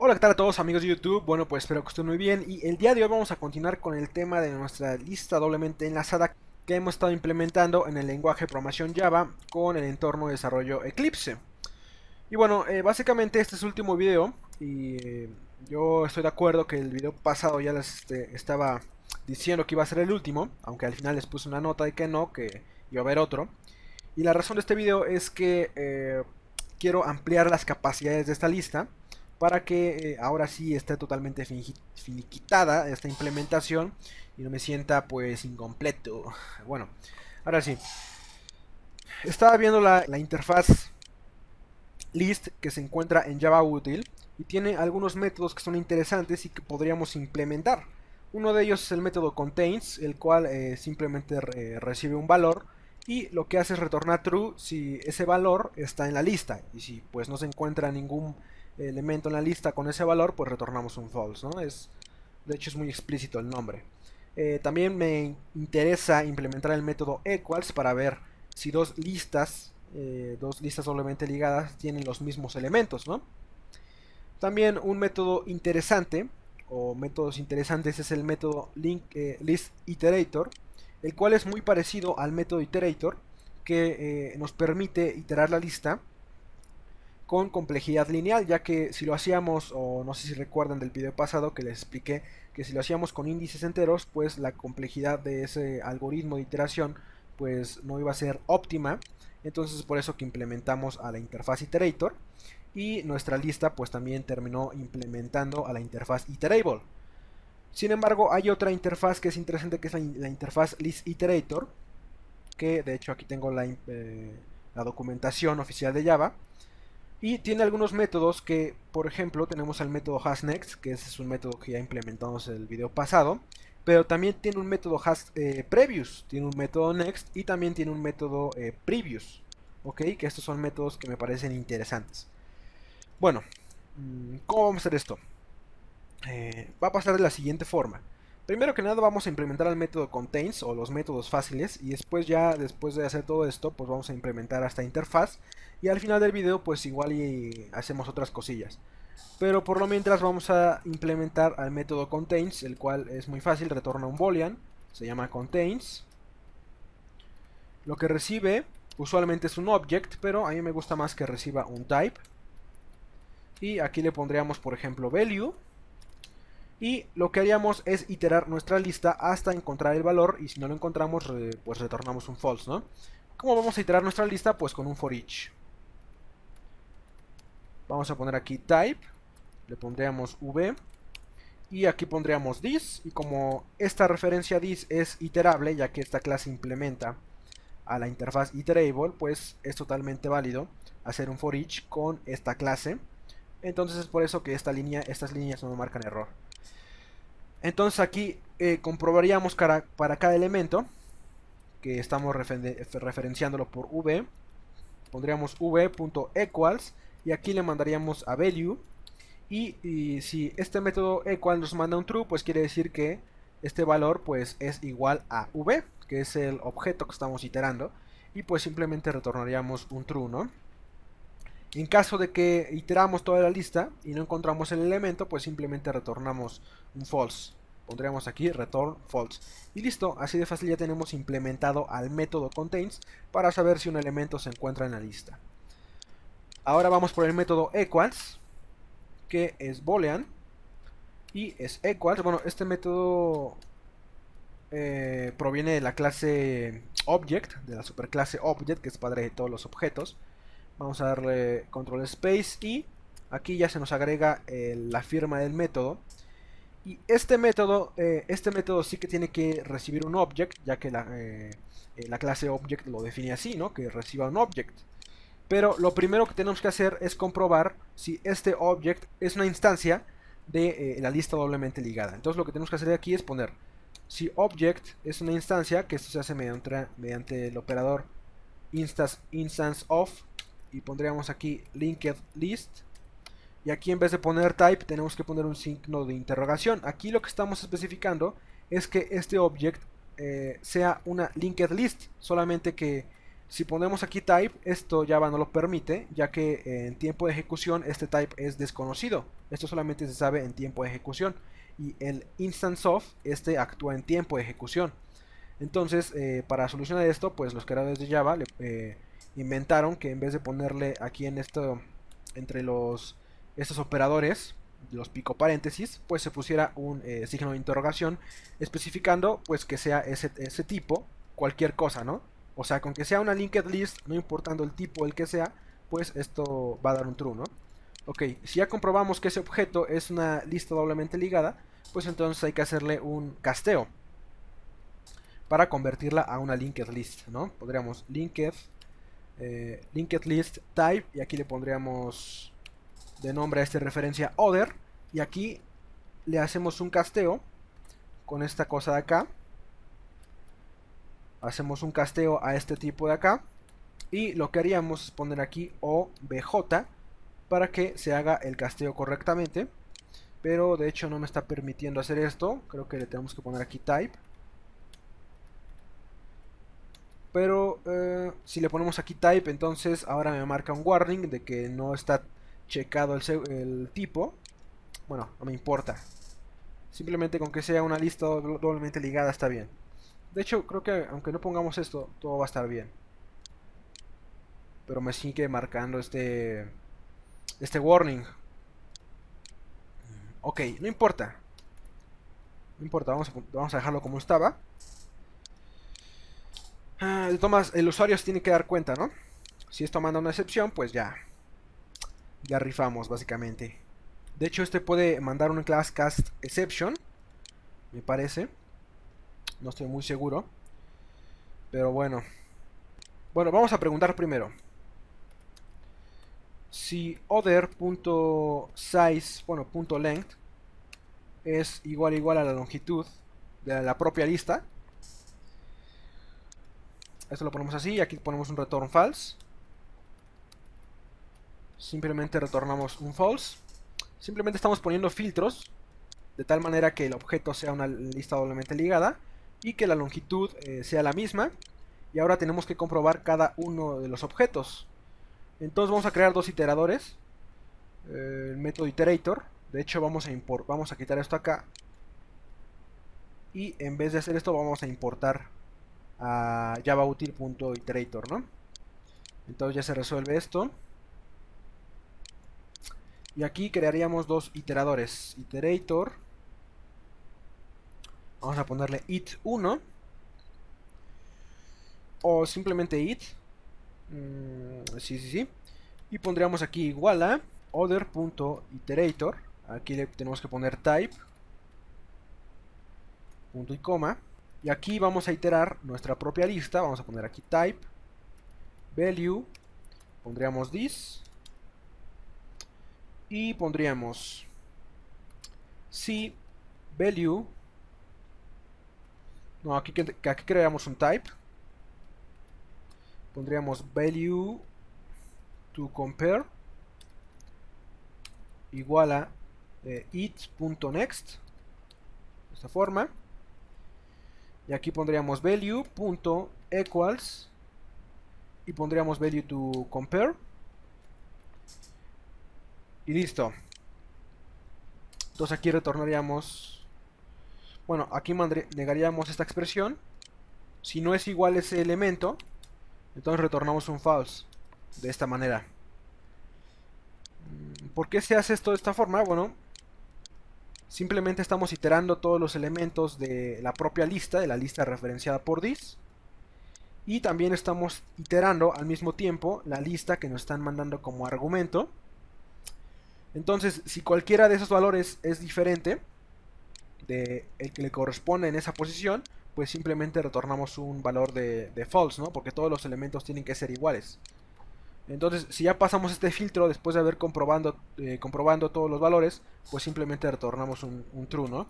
Hola, ¿qué tal a todos amigos de YouTube? Bueno, pues espero que estén muy bien y el día de hoy vamos a continuar con el tema de nuestra lista doblemente enlazada que hemos estado implementando en el lenguaje de programación Java con el entorno de desarrollo Eclipse. Y bueno, básicamente este es el último video y yo estoy de acuerdo que el video pasado ya les estaba diciendo que iba a ser el último, aunque al final les puse una nota de que no, que iba a haber otro. Y la razón de este video es que quiero ampliar las capacidades de esta lista para que ahora sí esté totalmente finiquitada esta implementación y no me sienta pues incompleto. Bueno, ahora sí. Estaba viendo la interfaz list que se encuentra en Java Util y tiene algunos métodos que son interesantes y que podríamos implementar. Uno de ellos es el método contains, el cual simplemente recibe un valor y lo que hace es retornar true si ese valor está en la lista, y si pues no se encuentra ningún elemento en la lista con ese valor, pues retornamos un false, ¿no? De hecho es muy explícito el nombre. También me interesa implementar el método equals para ver si dos listas doblemente ligadas tienen los mismos elementos, ¿no? También un método interesante o métodos interesantes es el método list iterator, el cual es muy parecido al método iterator que nos permite iterar la lista con complejidad lineal, ya que si lo hacíamos, o no sé si recuerdan del video pasado que les expliqué que si lo hacíamos con índices enteros, pues la complejidad de ese algoritmo de iteración pues no iba a ser óptima. Entonces por eso que implementamos a la interfaz iterator y nuestra lista pues también terminó implementando a la interfaz iterable. Sin embargo, hay otra interfaz que es interesante, que es la interfaz list iterator, que de hecho aquí tengo la documentación oficial de Java. Y tiene algunos métodos que, por ejemplo, tenemos el método hasNext, que ese es un método que ya implementamos en el video pasado. Pero también tiene un método previous, tiene un método next y también tiene un método previous. Ok, que estos son métodos que me parecen interesantes. Bueno, ¿cómo vamos a hacer esto? Va a pasar de la siguiente forma. Primero que nada vamos a implementar el método contains o los métodos fáciles y después ya después de hacer todo esto pues vamos a implementar esta interfaz y al final del video pues igual y hacemos otras cosillas. Pero por lo mientras vamos a implementar al método contains, el cual es muy fácil, retorna un boolean, se llama contains. Lo que recibe usualmente es un object, pero a mí me gusta más que reciba un type. Y aquí le pondríamos por ejemplo value. Y lo que haríamos es iterar nuestra lista hasta encontrar el valor y si no lo encontramos pues retornamos un false, ¿no? ¿Cómo vamos a iterar nuestra lista? Pues con un for each. Vamos a poner aquí type, le pondríamos v y aquí pondríamos this y como esta referencia this es iterable ya que esta clase implementa a la interfaz iterable, pues es totalmente válido hacer un for each con esta clase. Entonces es por eso que estas líneas no me marcan error. Entonces aquí comprobaríamos para cada elemento que estamos referenciándolo por v. Pondríamos v.equals y aquí le mandaríamos a value. Y si este método equal nos manda un true, pues quiere decir que este valor pues es igual a v, que es el objeto que estamos iterando. Y pues simplemente retornaríamos un true, ¿no? En caso de que iteramos toda la lista y no encontramos el elemento, pues simplemente retornamos un false. Pondríamos aquí return false. Y listo, así de fácil ya tenemos implementado al método contains para saber si un elemento se encuentra en la lista. Ahora vamos por el método equals, que es boolean y es equals. Bueno, este método proviene de la clase object, de la superclase object, que es padre de todos los objetos. Vamos a darle control space y aquí ya se nos agrega la firma del método. Y este método sí que tiene que recibir un object, ya que la clase object lo define así, ¿no? Que reciba un object. Pero lo primero que tenemos que hacer es comprobar si este object es una instancia de la lista doblemente ligada. Entonces lo que tenemos que hacer aquí es poner si object es una instancia, que esto se hace mediante el operador instance of, y pondríamos aquí linked list. Y aquí en vez de poner type tenemos que poner un signo de interrogación. Aquí lo que estamos especificando es que este object sea una linked list, solamente que Si ponemos aquí type, esto Java no lo permite, ya que en tiempo de ejecución este type es desconocido. Esto solamente se sabe en tiempo de ejecución. Y el instance of, este actúa en tiempo de ejecución. Entonces, para solucionar esto, pues los creadores de Java inventaron que en vez de ponerle aquí en esto, entre estos operadores, los pico paréntesis, pues se pusiera un signo de interrogación especificando pues que sea ese tipo, cualquier cosa, ¿no? O sea, con que sea una linked list, no importando el tipo el que sea, pues esto va a dar un true, ¿no? Ok, si ya comprobamos que ese objeto es una lista doblemente ligada, pues entonces hay que hacerle un casteo para convertirla a una linked list, ¿no? Podríamos linked list type, y aquí le pondríamos de nombre a este referencia other, y aquí le hacemos un casteo con esta cosa de acá. Hacemos un casteo a este tipo de acá, y lo que haríamos es poner aquí obj para que se haga el casteo correctamente, pero de hecho no me está permitiendo hacer esto. Creo que le tenemos que poner aquí type. Pero si le ponemos aquí type, entonces ahora me marca un warning de que no está checado el tipo. Bueno, no me importa. Simplemente con que sea una lista doblemente ligada está bien. De hecho, creo que aunque no pongamos esto, todo va a estar bien. Pero me sigue marcando este warning. Ok, no importa. No importa, vamos a dejarlo como estaba. De todas, el usuario se tiene que dar cuenta, ¿no? Si esto manda una excepción, pues ya rifamos, básicamente. De hecho, este puede mandar un class cast exception, me parece. No estoy muy seguro. Pero bueno. Bueno, vamos a preguntar primero. Si other.size, bueno, .length es igual a la longitud de la propia lista. Esto lo ponemos así y aquí ponemos un return false. Simplemente retornamos un false. Simplemente estamos poniendo filtros de tal manera que el objeto sea una lista doblemente ligada y que la longitud sea la misma. Y ahora tenemos que comprobar cada uno de los objetos. Entonces vamos a crear dos iteradores. El método iterator. De hecho vamos a quitar esto acá. Y en vez de hacer esto vamos a importar a javautil.iterator, ¿no? Entonces ya se resuelve esto. Y aquí crearíamos dos iteradores. Iterator. Vamos a ponerle it1. O simplemente it. Sí. Y pondríamos aquí igual a other.iterator. Aquí le tenemos que poner type. Punto y coma. Y aquí vamos a iterar nuestra propia lista. Vamos a poner aquí type. Value. Pondríamos this. Y pondríamos si value. No, aquí creamos un type. Pondríamos value to compare igual a it.next, de esta forma. Y aquí pondríamos value.equals y pondríamos value to compare. Y listo. Entonces aquí retornaríamos, bueno, aquí negaríamos esta expresión. Si no es igual ese elemento, entonces retornamos un false. De esta manera. ¿Por qué se hace esto de esta forma? Bueno, simplemente estamos iterando todos los elementos de la propia lista, de la lista referenciada por this. Y también estamos iterando al mismo tiempo la lista que nos están mandando como argumento. Entonces, si cualquiera de esos valores es diferente de el que le corresponde en esa posición, pues simplemente retornamos un valor de false, ¿no? Porque todos los elementos tienen que ser iguales. Entonces, si ya pasamos este filtro después de haber comprobando todos los valores, pues simplemente retornamos un true, ¿no?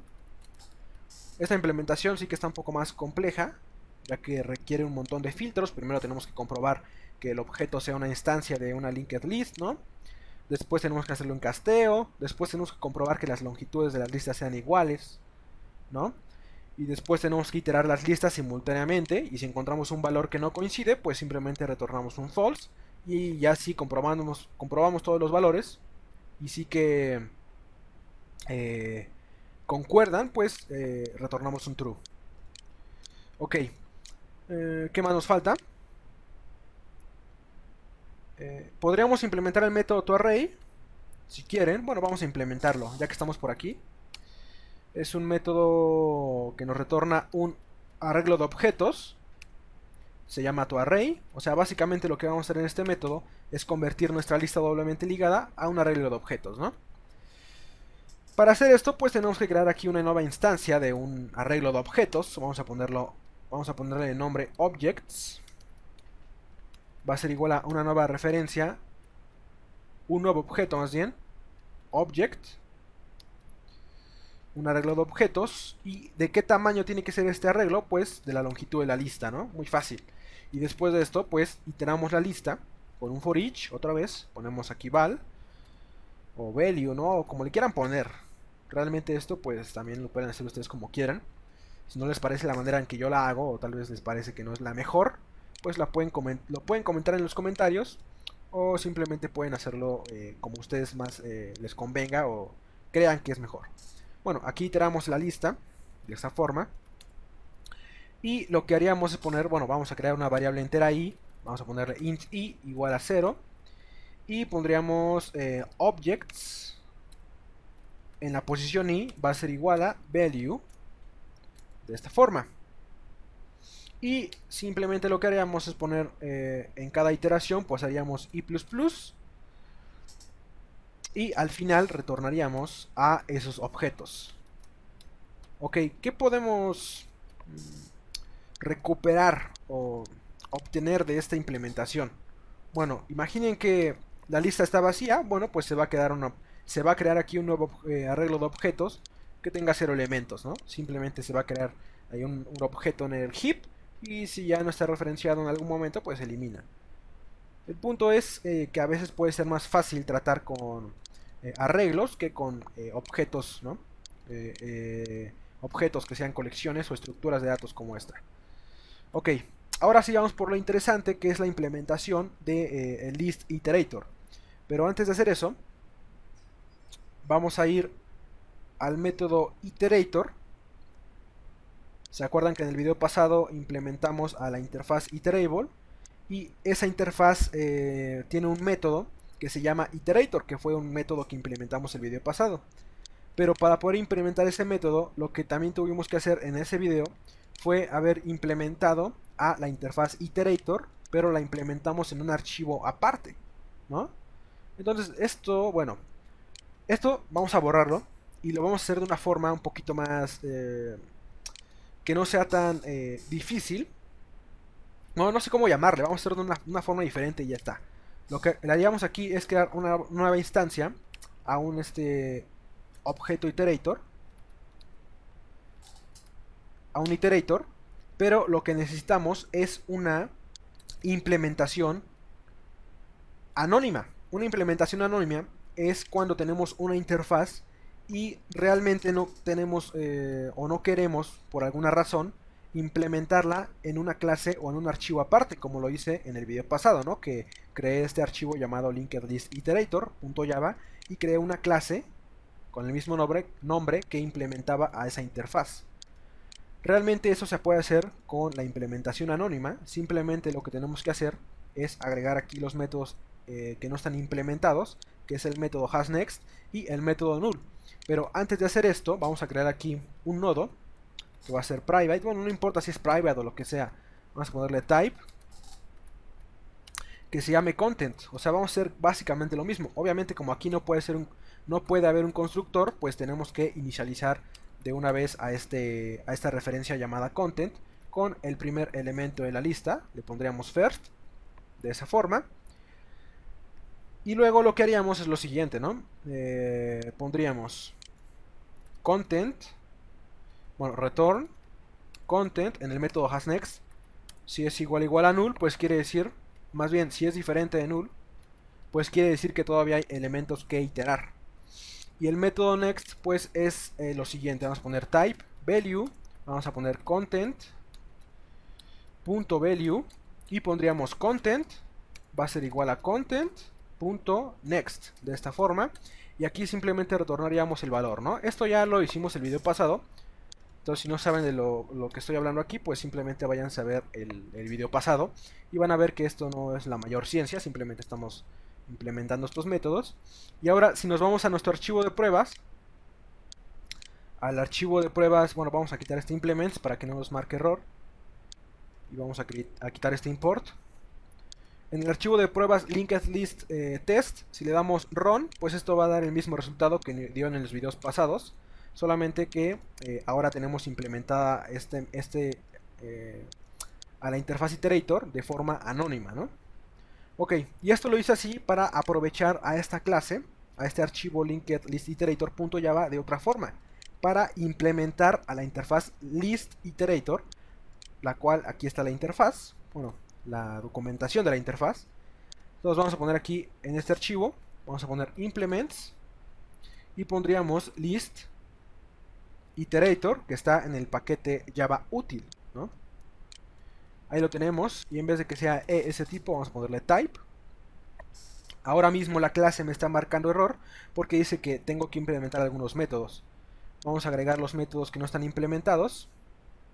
Esta implementación sí que está un poco más compleja, ya que requiere un montón de filtros. Primero tenemos que comprobar que el objeto sea una instancia de una linked list, ¿no? Después tenemos que hacerle un casteo. Después tenemos que comprobar que las longitudes de las listas sean iguales, ¿no? Y después tenemos que iterar las listas simultáneamente. Y si encontramos un valor que no coincide, pues simplemente retornamos un false. Y ya si comprobamos todos los valores. Y sí que concuerdan, pues retornamos un true. Ok. ¿Qué más nos falta? Podríamos implementar el método toArray. Si quieren, bueno, vamos a implementarlo, ya que estamos por aquí. Es un método que nos retorna un arreglo de objetos. Se llama toArray. O sea, básicamente lo que vamos a hacer en este método es convertir nuestra lista doblemente ligada a un arreglo de objetos, ¿no? Para hacer esto, pues tenemos que crear aquí una nueva instancia de un arreglo de objetos. Vamos a ponerle el nombre objects. Va a ser igual a una nueva referencia, un nuevo objeto más bien, object, un arreglo de objetos. ¿Y de qué tamaño tiene que ser este arreglo? Pues de la longitud de la lista, ¿no? Muy fácil. Y después de esto, pues iteramos la lista con un for each, otra vez, ponemos aquí val o value, ¿no? O como le quieran poner. Realmente esto, pues también lo pueden hacer ustedes como quieran. Si no les parece la manera en que yo la hago, o tal vez les parece que no es la mejor, pues lo pueden comentar en los comentarios, o simplemente pueden hacerlo como ustedes más les convenga o crean que es mejor. Bueno, aquí iteramos la lista de esta forma. Y lo que haríamos es poner, bueno, vamos a crear una variable entera i, vamos a ponerle int i igual a 0. Y pondríamos objects en la posición i va a ser igual a value de esta forma. Y simplemente lo que haríamos es poner en cada iteración, pues haríamos i++. Y al final retornaríamos a esos objetos. Ok, ¿qué podemos recuperar o obtener de esta implementación? Bueno, imaginen que la lista está vacía. Bueno, pues se va a crear aquí un nuevo arreglo de objetos que tenga 0 elementos, ¿no? Simplemente se va a crear ahí un objeto en el heap. Y si ya no está referenciado en algún momento, pues se elimina. El punto es que a veces puede ser más fácil tratar con arreglos que con objetos, ¿no? Objetos que sean colecciones o estructuras de datos como esta. Ok, ahora sí vamos por lo interesante, que es la implementación de el list iterator. Pero antes de hacer eso, vamos a ir al método iterator. ¿Se acuerdan que en el video pasado implementamos a la interfaz iterable? Y esa interfaz tiene un método que se llama iterator, que fue un método que implementamos el video pasado. Pero para poder implementar ese método, lo que también tuvimos que hacer en ese video fue haber implementado a la interfaz iterator, pero la implementamos en un archivo aparte, ¿no? Entonces esto, bueno, esto vamos a borrarlo y lo vamos a hacer de una forma un poquito más que no sea tan difícil. No, no sé cómo llamarle, vamos a hacerlo de una forma diferente y ya está. Lo que le haríamos aquí es crear una nueva instancia a un objeto iterator, pero lo que necesitamos es una implementación anónima. Una implementación anónima es cuando tenemos una interfaz y realmente no tenemos o no queremos, por alguna razón, implementarla en una clase o en un archivo aparte, como lo hice en el video pasado, ¿no? Que creé este archivo llamado linkedListIterator.java y creé una clase con el mismo nombre que implementaba a esa interfaz. Realmente eso se puede hacer con la implementación anónima. Simplemente lo que tenemos que hacer es agregar aquí los métodos que no están implementados, que es el método hasNext y el método null. Pero antes de hacer esto, vamos a crear aquí un nodo que va a ser private. Bueno, no importa si es private o lo que sea. Vamos a ponerle type que se llame content. O sea, vamos a hacer básicamente lo mismo. Obviamente, como aquí no puede haber un constructor, pues tenemos que inicializar de una vez a esta referencia llamada content con el primer elemento de la lista. Le pondríamos first de esa forma. Y luego lo que haríamos es lo siguiente, ¿no? Pondríamos content, bueno, return content en el método hasNext. Si es igual a null, pues quiere decir, más bien, si es diferente de null, pues quiere decir que todavía hay elementos que iterar. Y el método next, pues es lo siguiente, vamos a poner type value Vamos a poner content.value y pondríamos content va a ser igual a content.next, de esta forma, y aquí simplemente retornaríamos el valor, ¿no? Esto ya lo hicimos el video pasado, entonces si no saben de lo que estoy hablando aquí, pues simplemente vayan a ver el video pasado y van a ver que esto no es la mayor ciencia, simplemente estamos implementando estos métodos. Y ahora si nos vamos a nuestro archivo de pruebas, al archivo de pruebas, bueno, vamos a quitar este implements para que no nos marque error y vamos a quitar este import. En el archivo de pruebas linked list test, si le damos run, pues esto va a dar el mismo resultado que dio en los videos pasados, solamente que ahora tenemos implementada a la interfaz iterator de forma anónima, ¿no? Ok, y esto lo hice así para aprovechar a esta clase, a este archivo linked list iterator.java de otra forma, para implementar a la interfaz list iterator, la cual aquí está la interfaz, bueno, la documentación de la interfaz. Entonces vamos a poner aquí en este archivo, vamos a poner implements y pondríamos list iterator, que está en el paquete Java útil, ¿no? Ahí lo tenemos, y en vez de que sea ese tipo, vamos a ponerle type. Ahora mismo la clase me está marcando error porque dice que tengo que implementar algunos métodos. Vamos a agregar los métodos que no están implementados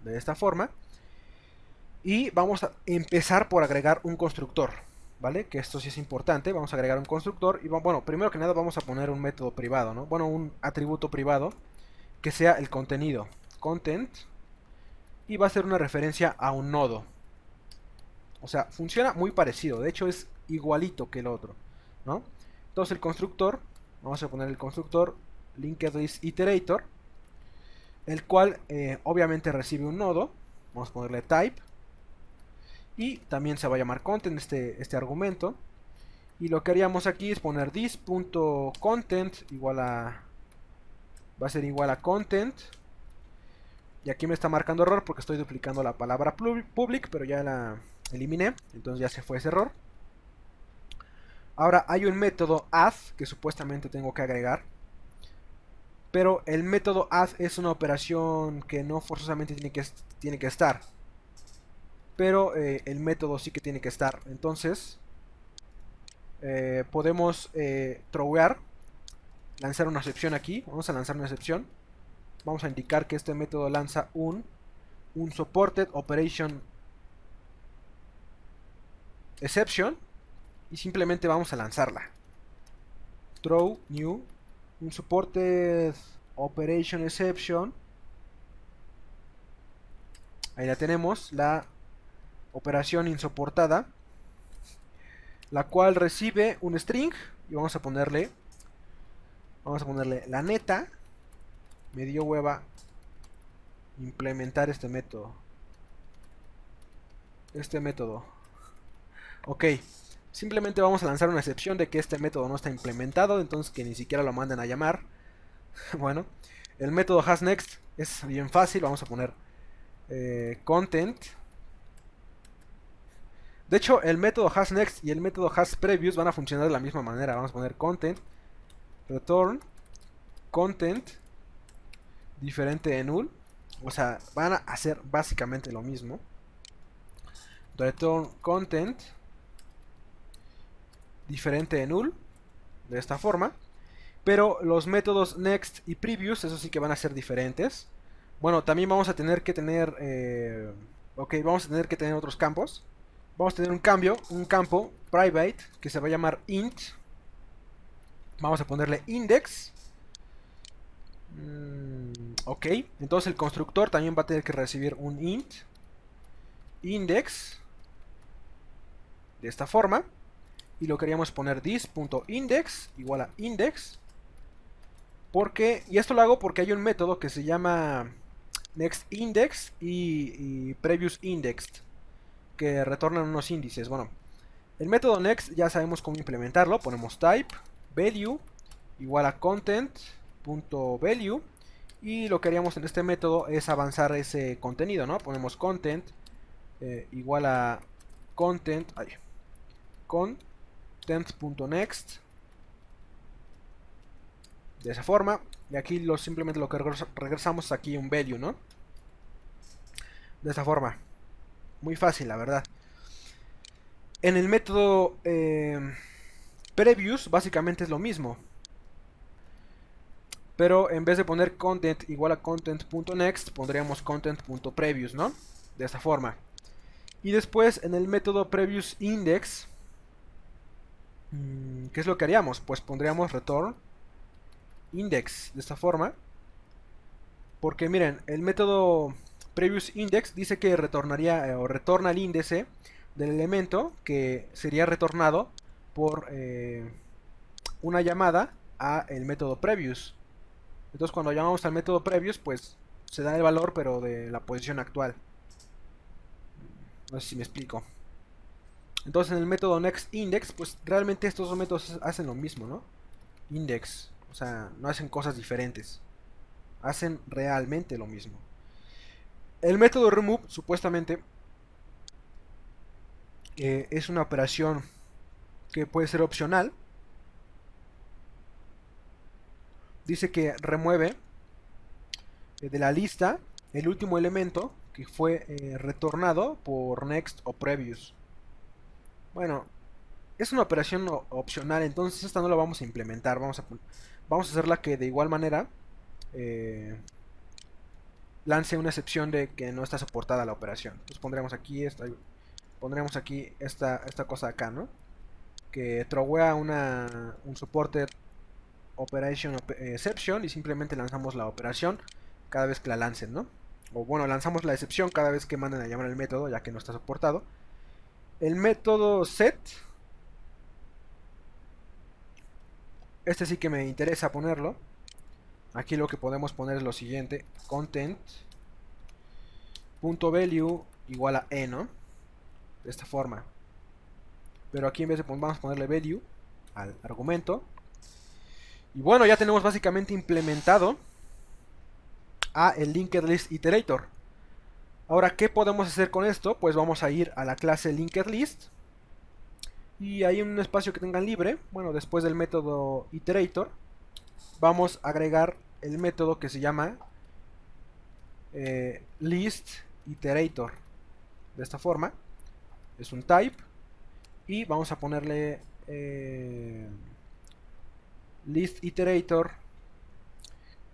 de esta forma. Y vamos a empezar por agregar un constructor, ¿vale? Que esto sí es importante. Vamos a agregar un constructor y bueno, primero que nada vamos a poner un método privado, ¿no? Bueno, un atributo privado que sea el contenido, content, y va a ser una referencia a un nodo. O sea, funciona muy parecido, de hecho es igualito que el otro, ¿no? Entonces el constructor, vamos a poner el constructor linked list iterator, el cual obviamente recibe un nodo, vamos a ponerle type, y también se va a llamar content este argumento, y lo que haríamos aquí es poner this.content igual a, va a ser igual a content, y aquí me está marcando error porque estoy duplicando la palabra public, pero ya la eliminé, entonces ya se fue ese error. Ahora hay un método add que supuestamente tengo que agregar, pero el método add es una operación que no forzosamente tiene que estar, pero el método sí que tiene que estar. Entonces podemos throwear, lanzar una excepción aquí. Vamos a lanzar una excepción. Vamos a indicar que este método lanza un supported operation exception y simplemente vamos a lanzarla. Throw new un supported operation exception. Ahí la tenemos, la operación insoportada, la cual recibe un string y vamos a ponerle la neta. Me dio hueva implementar este método. Ok, simplemente vamos a lanzar una excepción de que este método no está implementado, entonces que ni siquiera lo manden a llamar. Bueno, el método hasNext es bien fácil, vamos a poner content. De hecho, el método hasNext y el método hasPreviews van a funcionar de la misma manera. Vamos a poner content, return, content, diferente de null. O sea, van a hacer básicamente lo mismo. Return content, diferente de null, de esta forma. Pero los métodos next y previous, eso sí que van a ser diferentes. Bueno, también vamos a tener que tener... vamos a tener que tener otros campos. Vamos a tener un campo private que se va a llamar int. Vamos a ponerle index. Ok, entonces el constructor también va a tener que recibir un int index de esta forma. Y lo queríamos poner this.index igual a index. Y esto lo hago porque hay un método que se llama nextIndex y previousIndexed, que retornan unos índices. Bueno, el método next ya sabemos cómo implementarlo. Ponemos type value igual a content.value, y lo que haríamos en este método es avanzar ese contenido, ¿no? Ponemos content igual a content.next, de esa forma, y aquí simplemente lo que regresamos aquí un value, ¿no? de esta forma. Muy fácil, la verdad. En el método previous básicamente es lo mismo, pero en vez de poner content igual a content.next pondríamos content.previous, ¿no? De esta forma. Y después en el método previous index, ¿qué es lo que haríamos? Pues pondríamos return index de esta forma, porque miren, el método previous index dice que retornaría o retorna el índice del elemento que sería retornado por una llamada a el método previous. Entonces cuando llamamos al método previous, pues se da el valor pero de la posición actual. No sé si me explico. Entonces en el método nextIndex, pues realmente estos dos métodos hacen lo mismo, ¿no? Index, o sea, no hacen cosas diferentes. Hacen realmente lo mismo. El método remove, supuestamente, es una operación que puede ser opcional. Dice que remueve de la lista el último elemento que fue retornado por next o previous. Bueno, es una operación opcional, entonces esta no la vamos a implementar. Vamos a hacerla que de igual manera lance una excepción de que no está soportada la operación. Entonces pondremos aquí esta cosa acá, ¿no? Que throwea un soporte operation exception y simplemente lanzamos la operación cada vez que la lancen, ¿no? O bueno, lanzamos la excepción cada vez que manden a llamar el método, ya que no está soportado. El método set, este sí que me interesa ponerlo. Aquí lo que podemos poner es lo siguiente: content.value igual a e, ¿no? De esta forma. Pero aquí en vez de vamos a ponerle value al argumento. Y bueno, ya tenemos básicamente implementado a el linked list iterator. Ahora, ¿qué podemos hacer con esto? Pues vamos a ir a la clase linked list y hay un espacio que tengan libre. Bueno, después del método iterator vamos a agregar el método que se llama list iterator. De esta forma, es un type y vamos a ponerle list iterator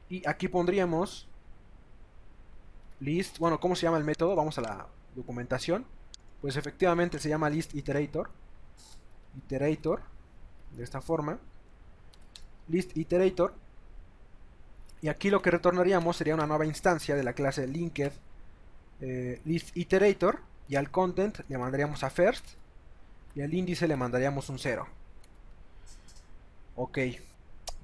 y aquí pondríamos list, bueno, ¿cómo se llama el método? Vamos a la documentación. Pues efectivamente se llama list iterator. Iterator, de esta forma. List iterator. Y aquí lo que retornaríamos sería una nueva instancia de la clase linked list iterator. Y al content le mandaríamos a first. Y al índice le mandaríamos un 0. Ok.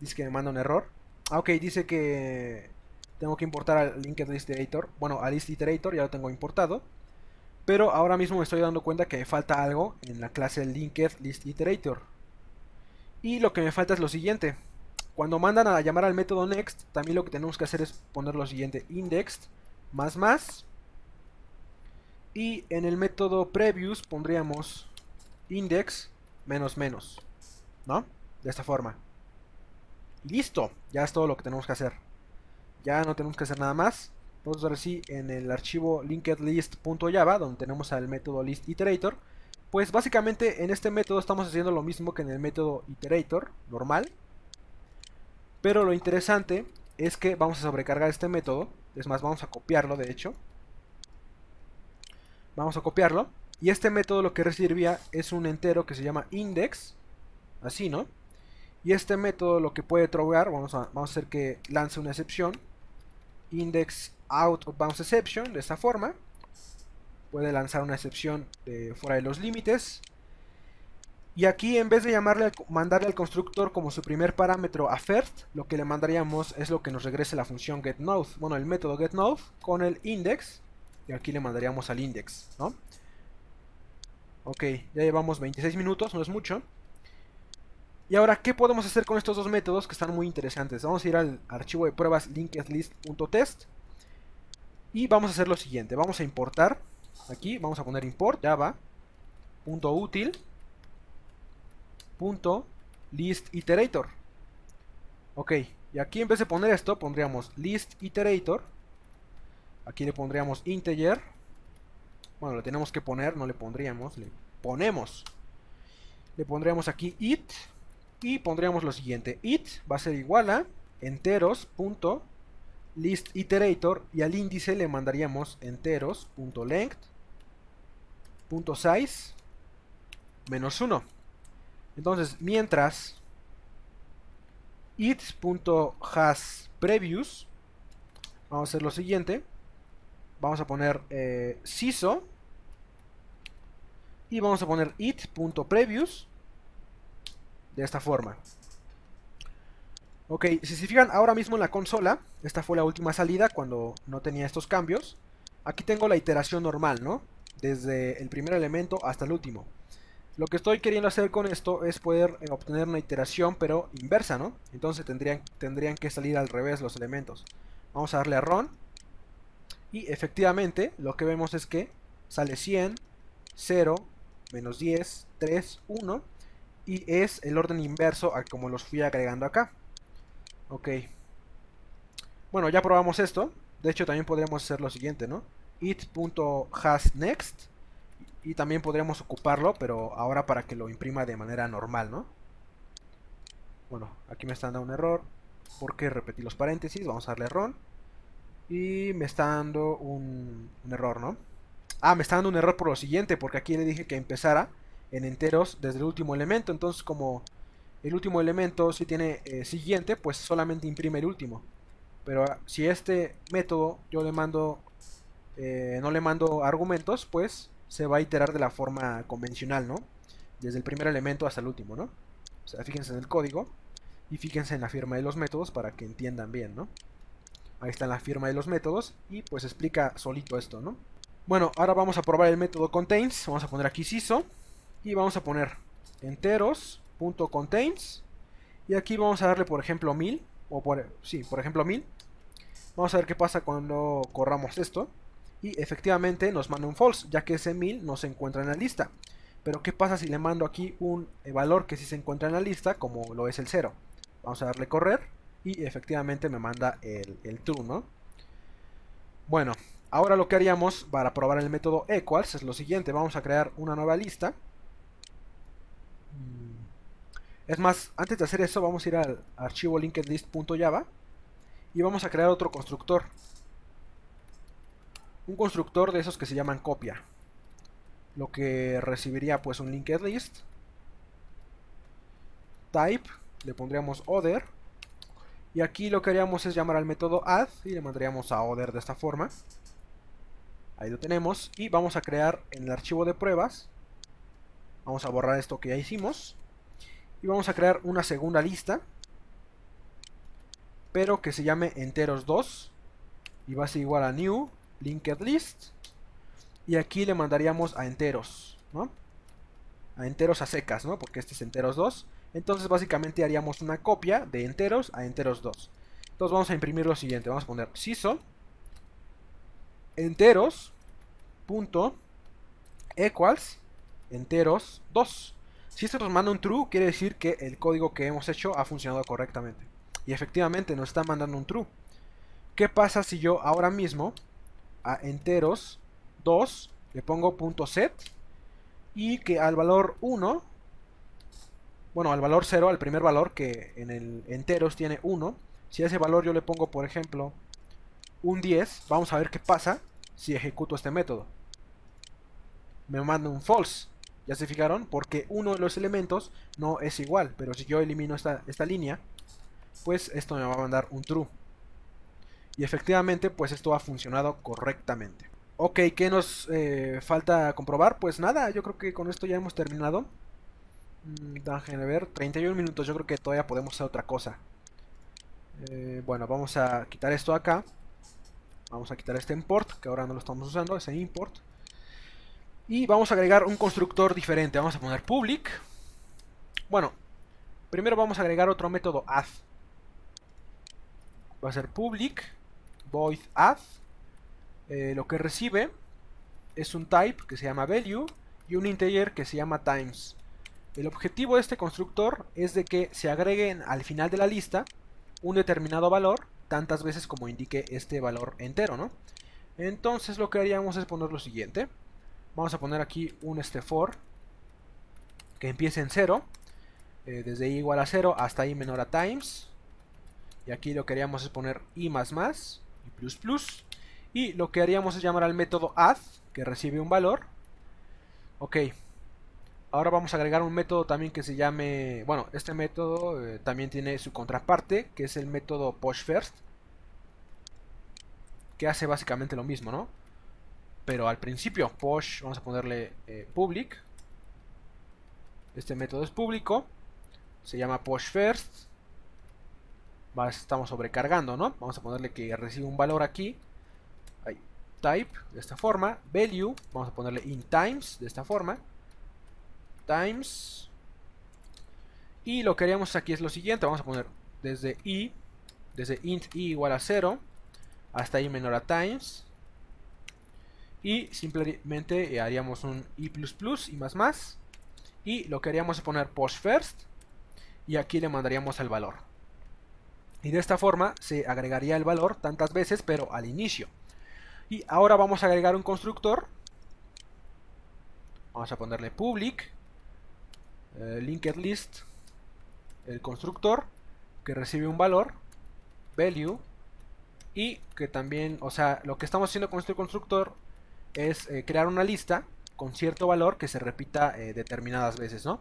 Dice que me manda un error. Ok, dice que tengo que importar al linked list iterator. Bueno, al list iterator ya lo tengo importado. Pero ahora mismo me estoy dando cuenta que me falta algo en la clase linked list iterator. Y lo que me falta es lo siguiente. Cuando mandan a llamar al método next, también lo que tenemos que hacer es poner lo siguiente: index más. Y en el método previous pondríamos index menos, ¿no? De esta forma. Y listo, ya es todo lo que tenemos que hacer. Ya no tenemos que hacer nada más. Entonces ahora sí, en el archivo linkedlist.java, donde tenemos al método list iterator, pues básicamente en este método estamos haciendo lo mismo que en el método iterator normal. Pero lo interesante es que vamos a sobrecargar este método. Es más, vamos a copiarlo, de hecho. Vamos a copiarlo. Y este método lo que recibía es un entero que se llama index. Así, ¿no? Y este método lo que puede throwear, vamos a hacer que lance una excepción. Index out of bounds exception, de esta forma. Puede lanzar una excepción fuera de los límites. Y aquí en vez de mandarle al constructor como su primer parámetro a first, lo que le mandaríamos es lo que nos regrese la función getNode. Bueno, el método getNode con el index. Y aquí le mandaríamos al index, ¿no? Ok, ya llevamos 26 minutos, no es mucho. Y ahora, ¿qué podemos hacer con estos dos métodos que están muy interesantes? Vamos a ir al archivo de pruebas linkedlist.test y vamos a hacer lo siguiente. Vamos a importar, aquí vamos a poner import java.util.listIterator. Ok, y aquí en vez de poner esto, pondríamos listIterator. Aquí le pondríamos integer Bueno, le tenemos que poner, no le pondríamos, le ponemos. Le pondríamos aquí it y pondríamos lo siguiente. It va a ser igual a enteros.listIterator y al índice le mandaríamos enteros.length.size -1. Entonces, mientras it.hasPreviews, vamos a hacer lo siguiente. Vamos a poner CISO y vamos a poner it.previews de esta forma. Ok, si se fijan ahora mismo en la consola, esta fue la última salida cuando no tenía estos cambios. Aquí tengo la iteración normal, ¿no? Desde el primer elemento hasta el último. Lo que estoy queriendo hacer con esto es poder obtener una iteración pero inversa, ¿no? Entonces tendrían que salir al revés los elementos. Vamos a darle a run. Y efectivamente lo que vemos es que sale 100, 0, menos 10, 3, 1. Y es el orden inverso a como los fui agregando acá. Ok. Bueno, ya probamos esto. De hecho también podríamos hacer lo siguiente, ¿no? it.hasNext. Y también podríamos ocuparlo, pero ahora para que lo imprima de manera normal, ¿no? Bueno, aquí me está dando un error porque repetí los paréntesis. Vamos a darle run. Y me está dando un error, ¿no? Ah, me está dando un error por lo siguiente, porque aquí le dije que empezara en enteros desde el último elemento. Entonces, como el último elemento si tiene siguiente, pues solamente imprime el último. Pero si este método yo le mando, no le mando argumentos, pues se va a iterar de la forma convencional, ¿no? Desde el primer elemento hasta el último, ¿no? O sea, fíjense en el código y fíjense en la firma de los métodos para que entiendan bien, ¿no? Ahí está la firma de los métodos y pues explica solito esto, ¿no? Bueno, ahora vamos a probar el método contains. Vamos a poner aquí CISO y vamos a poner enteros.contains y aquí vamos a darle por ejemplo 1000 o por ejemplo 1000. Vamos a ver qué pasa cuando corramos esto y efectivamente nos manda un false, ya que ese 1000 no se encuentra en la lista. Pero qué pasa si le mando aquí un valor que sí se encuentra en la lista, como lo es el 0. Vamos a darle correr y efectivamente me manda el true, ¿no? Bueno, ahora lo que haríamos para probar el método equals es lo siguiente. Vamos a crear una nueva lista. Es más, antes de hacer eso vamos a ir al archivo linkedlist.java y vamos a crear otro constructor. Un constructor de esos que se llaman copia. Lo que recibiría pues un linked list. Type, le pondríamos other. Y aquí lo que haríamos es llamar al método add y le mandaríamos a other de esta forma. Ahí lo tenemos. Y vamos a crear en el archivo de pruebas. Vamos a borrar esto que ya hicimos. Y vamos a crear una segunda lista. Pero que se llame enteros2. Y va a ser igual a new linked list. Y aquí le mandaríamos a enteros, ¿no? A enteros a secas, ¿no? Porque este es enteros2. Entonces básicamente haríamos una copia de enteros a enteros2. Entonces vamos a imprimir lo siguiente. Vamos a poner CISO enteros.equals enteros2. Si esto nos manda un true, quiere decir que el código que hemos hecho ha funcionado correctamente. Y efectivamente nos está mandando un true. ¿Qué pasa si yo ahora mismo a enteros2 le pongo .set y que al valor 1, bueno, al valor 0, al primer valor que en el enteros tiene 1, si a ese valor yo le pongo, por ejemplo, un 10, vamos a ver qué pasa si ejecuto este método. Me manda un false, ¿ya se fijaron? Porque uno de los elementos no es igual, pero si yo elimino esta línea, pues esto me va a mandar un true. Y efectivamente, pues esto ha funcionado correctamente. Ok, ¿qué nos falta comprobar? Pues nada, yo creo que con esto ya hemos terminado. Déjenme ver, 31 minutos, yo creo que todavía podemos hacer otra cosa. Bueno, vamos a quitar esto acá. Vamos a quitar este import, que ahora no lo estamos usando, ese import. Y vamos a agregar un constructor diferente. Vamos a poner public. Bueno, primero vamos a agregar otro método add. Va a ser public void add. Lo que recibe es un type que se llama value y un integer que se llama times. El objetivo de este constructor es de que se agreguen al final de la lista un determinado valor tantas veces como indique este valor entero, ¿no? Entonces lo que haríamos es poner lo siguiente. Vamos a poner aquí un for que empiece en 0, desde i igual a 0 hasta i menor a times. Y aquí lo que haríamos es poner i más más y plus plus. Y lo que haríamos es llamar al método add, que recibe un valor. Ok, ahora vamos a agregar un método también que se llame... Bueno, este método también tiene su contraparte, que es el método pushFirst, que hace básicamente lo mismo, ¿no? Pero al principio, push, vamos a ponerle public. Este método es público, se llama pushFirst. Estamos sobrecargando, ¿no? Vamos a ponerle que recibe un valor aquí. Ahí, type, de esta forma. Value, vamos a ponerle in times, de esta forma. Times. Y lo que haríamos aquí es lo siguiente. Vamos a poner desde int i igual a 0 hasta i menor a times. Y simplemente haríamos un i++ y más más. Y lo que haríamos es poner pushFirst. Y aquí le mandaríamos el valor. Y de esta forma se agregaría el valor tantas veces, pero al inicio. Y ahora vamos a agregar un constructor. Vamos a ponerle public linked list, el constructor que recibe un valor, value, y que también, o sea, lo que estamos haciendo con este constructor es crear una lista con cierto valor que se repita determinadas veces, ¿no?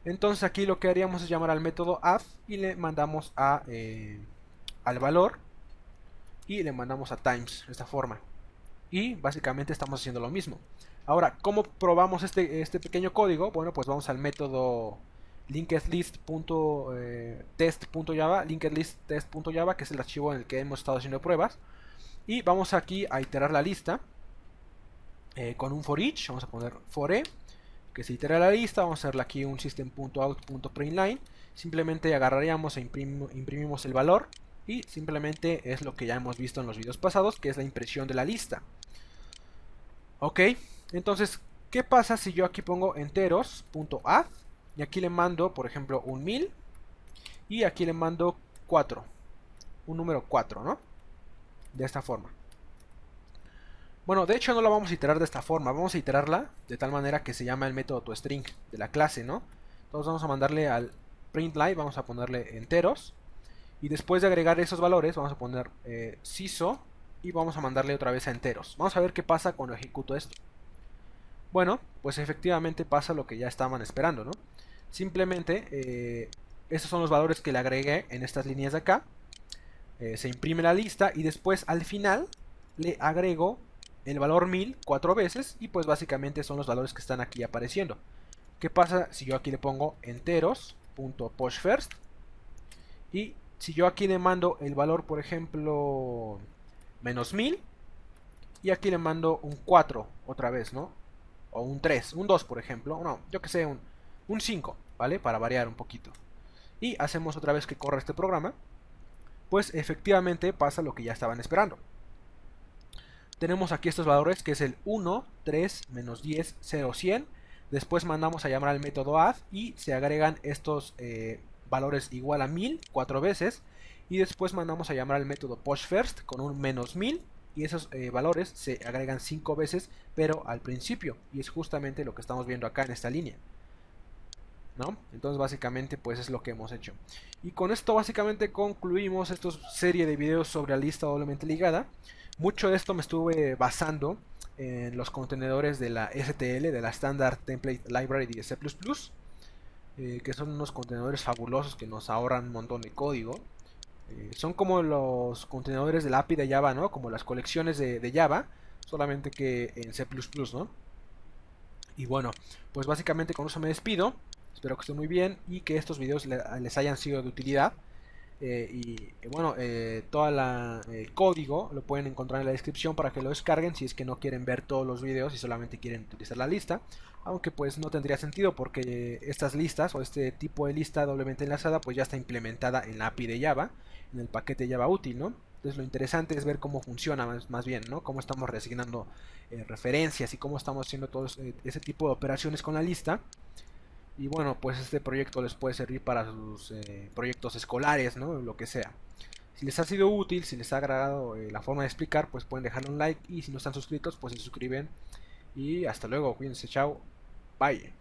Entonces aquí lo que haríamos es llamar al método add y le mandamos al valor y le mandamos a times, de esta forma. Y básicamente estamos haciendo lo mismo. Ahora, ¿cómo probamos este pequeño código? Bueno, pues vamos al método linkedList.test.java, linkedListTest.java, que es el archivo en el que hemos estado haciendo pruebas. Y vamos aquí a iterar la lista con un for each. Vamos a poner for e, que se itera la lista. Vamos a hacerle aquí un system.out.println. Simplemente agarraríamos e imprimimos el valor. Y simplemente es lo que ya hemos visto en los videos pasados, que es la impresión de la lista. Ok, entonces, ¿qué pasa si yo aquí pongo enteros.add y aquí le mando, por ejemplo, un 1000 y aquí le mando 4, un número 4, ¿no? De esta forma. Bueno, de hecho no la vamos a iterar de esta forma, vamos a iterarla de tal manera que se llama el método toString de la clase, ¿no? Entonces vamos a mandarle al println, vamos a ponerle enteros y después de agregar esos valores vamos a poner siso y vamos a mandarle otra vez a enteros. Vamos a ver qué pasa cuando ejecuto esto. Bueno, pues efectivamente pasa lo que ya estaban esperando, ¿no? Simplemente, estos son los valores que le agregué en estas líneas de acá. Se imprime la lista y después al final le agrego el valor 1000 4 veces y pues básicamente son los valores que están aquí apareciendo. ¿Qué pasa si yo aquí le pongo enteros.pushFirst? Y si yo aquí le mando el valor, por ejemplo, menos 1000 y aquí le mando un 4 otra vez, ¿no? O un 3, un 2 por ejemplo, no, yo que sé, un 5, ¿vale? Para variar un poquito. Y hacemos otra vez que corra este programa, pues efectivamente pasa lo que ya estaban esperando. Tenemos aquí estos valores que es el 1, 3, menos 10, 0, 100. Después mandamos a llamar al método add y se agregan estos valores igual a 1000 4 veces. Y después mandamos a llamar al método pushFirst con un menos 1000 y esos valores se agregan 5 veces, pero al principio, y es justamente lo que estamos viendo acá en esta línea, ¿no? Entonces básicamente pues es lo que hemos hecho. Y con esto básicamente concluimos esta serie de videos sobre la lista doblemente ligada. Mucho de esto me estuve basando en los contenedores de la STL, de la Standard Template Library de C++, que son unos contenedores fabulosos que nos ahorran un montón de código. Son como los contenedores de la API de Java, ¿no? Como las colecciones de Java, solamente que en C++, ¿no? Y bueno, pues básicamente con eso me despido. Espero que estén muy bien y que estos videos les hayan sido de utilidad. Bueno, todo el código lo pueden encontrar en la descripción para que lo descarguen si es que no quieren ver todos los videos y solamente quieren utilizar la lista. Aunque pues no tendría sentido porque estas listas o este tipo de lista doblemente enlazada pues ya está implementada en la API de Java, en el paquete Java útil, ¿no? Entonces lo interesante es ver cómo funciona más bien, ¿no? Cómo estamos reasignando referencias y cómo estamos haciendo todo ese tipo de operaciones con la lista. Y bueno, pues este proyecto les puede servir para sus proyectos escolares, ¿no? Lo que sea. Si les ha sido útil, si les ha agradado la forma de explicar, pues pueden dejarle un like. Y si no están suscritos, pues se suscriben. Y hasta luego, cuídense, chao, bye.